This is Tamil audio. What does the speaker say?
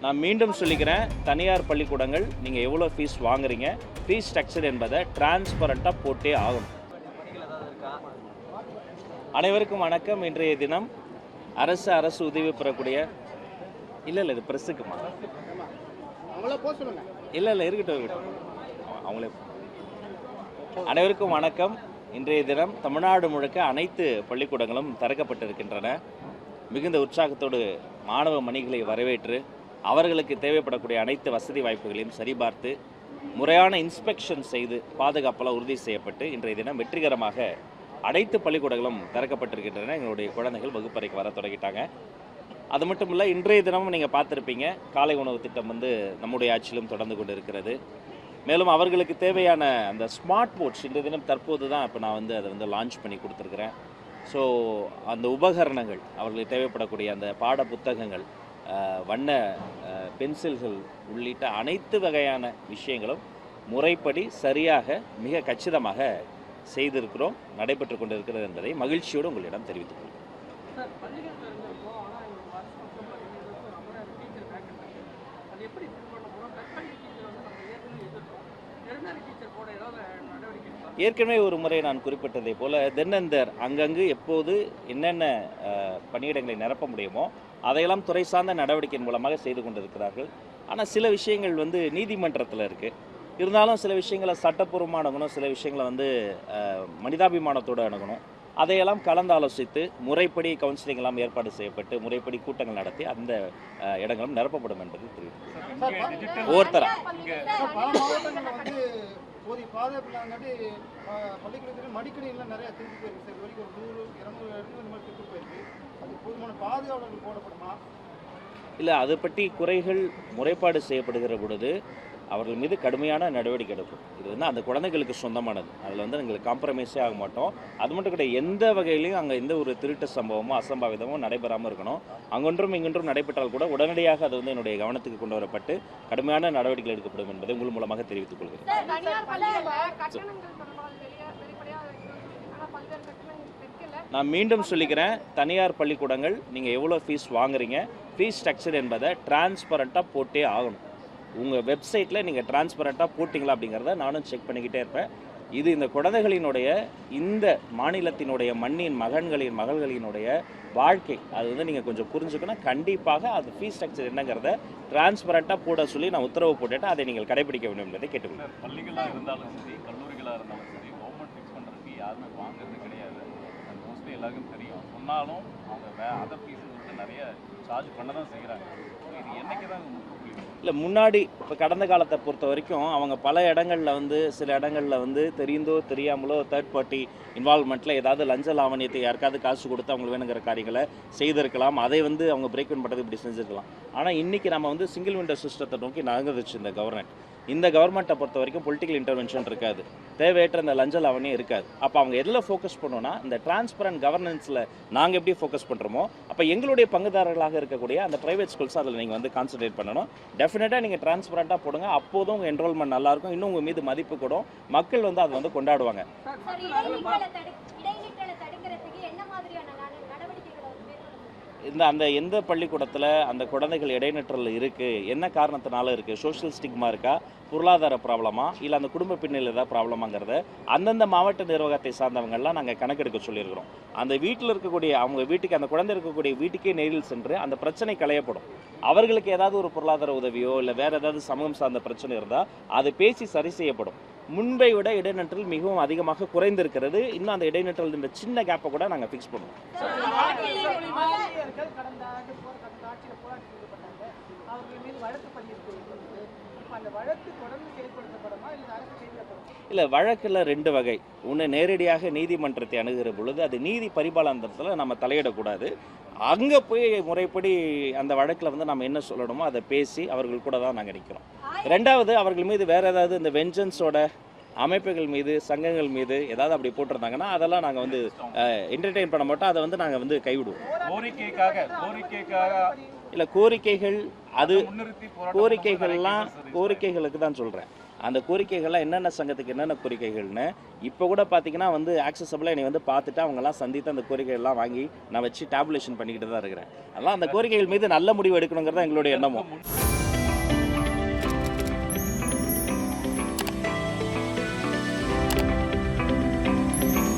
நான் மீண்டும் சொல்லிக்கிறேன், தனியார் பள்ளிக்கூடங்கள் நீங்கள் எவ்வளோ ஃபீஸ் வாங்குறீங்க, ஃபீஸ் ஸ்ட்ரக்சர் என்பதை டிரான்ஸ்பரண்ட்டாக போட்டே ஆகணும். அனைவருக்கும் வணக்கம். இன்றைய தினம் அரசு உதவி பெறக்கூடிய இல்லை இது ப்ரெஸ்ஸுக்குமா இல்லை இருக்கட்டும் அவங்களே. அனைவருக்கும் வணக்கம். இன்றைய தினம் தமிழ்நாடு முழுக்க அனைத்து பள்ளிக்கூடங்களும் திறக்கப்பட்டிருக்கின்றன. மிகுந்த உற்சாகத்தோடு மாணவ மணிகளை வரவேற்று அவர்களுக்கு தேவைப்படக்கூடிய அனைத்து வசதி வாய்ப்புகளையும் சரிபார்த்து முறையான இன்ஸ்பெக்ஷன் செய்து பாதுகாப்பெல்லாம் உறுதி செய்யப்பட்டு இன்றைய தினம் வெற்றிகரமாக அனைத்து பள்ளிக்கூடங்களும் திறக்கப்பட்டிருக்கின்றன. எங்களுடைய குழந்தைகள் வகுப்பறைக்கு வர தொடங்கிட்டாங்க. அது மட்டும் இல்லை, இன்றைய தினமும் நீங்கள் பார்த்துருப்பீங்க, காலை உணவு திட்டம் நம்முடைய ஆட்சியிலும் தொடர்ந்து கொண்டு இருக்கிறது. மேலும் அவர்களுக்கு தேவையான அந்த ஸ்மார்ட் போர்ட்ஸ் இன்றைய தினம் தற்போது தான் இப்போ நான் அதை லான்ச் பண்ணி கொடுத்துருக்குறேன். ஸோ அந்த உபகரணங்கள், அவர்களுக்கு தேவைப்படக்கூடிய அந்த பாட புத்தகங்கள், வண்ண பென்சில்கள் உள்ளிட்ட அனைத்து வகையான விஷயங்களும் முறைப்படி சரியாக மிக கச்சிதமாக செய்திருக்கிறோம், நடைபெற்று கொண்டிருக்கிறது என்பதை மகிழ்ச்சியோடு உங்களிடம் தெரிவித்துக் கொள்கிறேன். ஏற்கனவே ஒரு முறை நான் குறிப்பிட்டதை போல தென்னந்தர் அங்கங்கு எப்போது என்னென்ன பணியிடங்களை நிரப்ப முடியுமோ அதையெல்லாம் துறை சார்ந்த நடவடிக்கையின் மூலமாக செய்து கொண்டிருக்கிறார்கள். ஆனால் சில விஷயங்கள் நீதிமன்றத்தில் இருக்குது. இருந்தாலும் சில விஷயங்களை சட்டப்பூர்வமாக அணுகணும், சில விஷயங்களை மனிதாபிமானத்தோடு அணுகணும். அதையெல்லாம் கலந்து ஆலோசித்து முறைப்படி கவுன்சிலிங் எல்லாம் ஏற்பாடு செய்யப்பட்டு முறைப்படி கூட்டங்கள் நடத்தி அந்த இடங்களும் நிரப்பப்படும் என்பது தெரியும். ஒவ்வொருத்தரா இல்லை, அதை பற்றி குறைகள் முறைப்பாடு செய்யப்படுகிற பொழுது அவர்கள் மீது கடுமையான நடவடிக்கை எடுக்கும். இது அந்த குழந்தைகளுக்கு சொந்தமானது. அதில் எங்களுக்கு காம்ப்ரமைஸே ஆக மாட்டோம். அது மட்டும் கிடையாது, எந்த வகையிலையும் அங்கே எந்த ஒரு திருட்டு சம்பவமோ அசம்பாவிதமோ நடைபெறாமல் இருக்கணும். அங்கொன்றும் இங்கொன்றும் நடைபெற்றால் கூட உடனடியாக அது என்னுடைய கவனத்துக்கு கொண்டு வரப்பட்டு கடுமையான நடவடிக்கைகள் எடுக்கப்படும் என்பதை உங்கள் மூலமாக தெரிவித்துக் கொள்கிறேன். நான் மீண்டும் சொல்லிக்கிறேன், தனியார் பள்ளிக்கூடங்கள் நீங்கள் எவ்வளோ ஃபீஸ் வாங்குறீங்க, ஃபீஸ் ஸ்ட்ரக்சர் என்பதை டிரான்ஸ்பரண்ட்டாக போட்டே ஆகணும். உங்கள் வெப்சைட்டில் நீங்கள் டிரான்ஸ்பரண்ட்டாக போட்டிங்களா அப்படிங்கிறத நானும் செக் பண்ணிக்கிட்டே இருப்பேன். இது இந்த குழந்தைகளினுடைய, இந்த மாநிலத்தினுடைய மண்ணின் மகள்களினுடைய வாழ்க்கை. அது நீங்கள் கொஞ்சம் புரிஞ்சுக்கணும். கண்டிப்பாக அது ஃபீஸ் ஸ்ட்ரக்சர் என்னங்கிறத டிரான்ஸ்பரண்ட்டாக போட சொல்லி நான் உத்தரவு போட்டுட்டு அதை நீங்கள் கடைபிடிக்க வேண்டும் என்பதை கேட்டுக்கொள்கிறேன். பள்ளிகளாக இருந்தாலும் சரி, கல்லூரிகளாக இருந்தாலும் சரி, கவர்மெண்ட் ஃபிக்ஸ் பண்ணுறதுக்கு யாருமே வாங்குறது கிடையாது. அது மோஸ்ட்லி எல்லாருக்கும் தெரியும். சொன்னாலும் அவங்க அதர் ஃபீஸ் நிறைய சார்ஜ் பண்ண தான் செய்கிறாங்க. இது என்னைக்கு தான் இல்லை, முன்னாடி இப்போ கடந்த காலத்தை பொறுத்த வரைக்கும் அவங்க பல இடங்களில் சில இடங்களில் தெரிந்தோ தெரியாமலோ தேர்ட் பார்ட்டி இன்வால்வ்மெண்ட்டில் ஏதாவது லஞ்ச லாவணியத்தை யாருக்காவது காசு கொடுத்து அவங்களுக்கு வேணுங்கிற காரியங்களை செய்திருக்கலாம். அதை அவங்க பிரேக் இன் பண்ணுறது இப்படி செஞ்சுருக்கலாம். ஆனால் இன்றைக்கி நம்ம சிங்கிள் விண்டோ சிஸ்டத்தை நோக்கி நகர்ந்துச்சு இந்த கவர்மெண்ட். இந்த கவர்மெண்ட்டை பொறுத்த வரைக்கும் பொலிட்டிக்கல் இன்டர்வென்ஷன் இருக்காது, தேவையற்ற இந்த லஞ்ச லாவணியம் இருக்காது. அப்போ அவங்க எதில் ஃபோக்கஸ் பண்ணோன்னா இந்த டிரான்ஸ்பரண்ட் கவர்னன்ஸில் நாங்கள் எப்படி ஃபோக்கஸ் பண்ணுறோமோ அப்போ எங்களுடைய பங்குதாரர்களாக இருக்கக்கூடிய அந்த ப்ரைவேட் ஸ்கூல்ஸ் அதில் நீங்கள் கான்சன்ட்ரேட் பண்ணணும். டெஃபினட்டாக நீங்கள் டிரான்ஸ்பரண்ட்டாக போடுங்க. அப்போதும் உங்கள் என்ரோல்மெண்ட் நல்லாயிருக்கும், இன்னும் உங்கள் மீது மதிப்பு கூடும், மக்கள் அதை கொண்டாடுவாங்க. எந்த பள்ளிக்கூடத்தில் அந்த குழந்தைகள் இடைநிற்றல் இருக்குது, என்ன காரணத்தினால இருக்குது, சோஷியல் ஸ்டிக்மா இருக்கா, பொருளாதார ப்ராப்ளமா, இல்லை அந்த குடும்ப பின்னணியில் ஏதாவது ப்ராப்ளமாங்கிறத அந்தந்த மாவட்ட நிர்வாகத்தை சார்ந்தவங்கள்லாம் நாங்கள் கணக்கெடுக்க சொல்லியிருக்கிறோம். அந்த வீட்டில் இருக்கக்கூடிய அவங்க வீட்டுக்கு, அந்த குழந்தை இருக்கக்கூடிய வீட்டுக்கே நேரில் சென்று அந்த பிரச்சனை களையப்படும். அவர்களுக்கு ஏதாவது ஒரு பொருளாதார உதவியோ இல்லை வேறு ஏதாவது சமூகம் சார்ந்த பிரச்சனை இருந்தால் அது பேசி சரி செய்யப்படும். முன்பை விட இடைநிற்றல் மிகவும் அதிகமாக குறைந்திருக்கிறது. இன்னும் அந்த இடைநிற்றல் இந்த சின்ன கேப்பை கூட நாங்கள் ஃபிக்ஸ் பண்ணுவோம். இல்லை, வழக்கில் ரெண்டு வகை. ஒன்று, நேரடியாக நீதிமன்றத்தை அணுகிற பொழுது அது நீதி பரிபாலனத்தில் நம்ம தலையிடக்கூடாது. அங்கே போய் முறைப்படி அந்த வழக்கில் நம்ம என்ன சொல்லணுமோ அதை பேசி அவர்கள் கூட தான் நாங்கள் நிற்கிறோம். ரெண்டாவது, அவர்கள் மீது வேறு ஏதாவது இந்த வெஞ்சன்ஸோட அமைப்புகள் மீது, சங்கங்கள் மீது ஏதாவது அப்படி போட்டிருந்தாங்கன்னா அதெல்லாம் நாங்கள் என்டர்டெயின் பண்ண மாட்டோம். அதை நாங்கள் கைவிடுவோம். இல்லை, கோரிக்கைகள் அது கோரிக்கைகளுக்கு தான் சொல்கிறேன். அந்த கோரிக்கைகள்லாம் என்னென்ன சங்கத்துக்கு என்னென்ன கோரிக்கைகள்னு இப்போ கூட பார்த்தீங்கன்னா ஆக்சசபிளாக என்னை பார்த்துட்டு அவங்கெல்லாம் சந்தித்து அந்த கோரிக்கைகள்லாம் வாங்கி நான் வச்சு டேபுலேஷன் பண்ணிக்கிட்டு தான் இருக்கிறேன். அதெல்லாம் அந்த கோரிக்கைகள் மீது நல்ல முடிவு எடுக்கணுங்கிறது எங்களுடைய எண்ணமும்.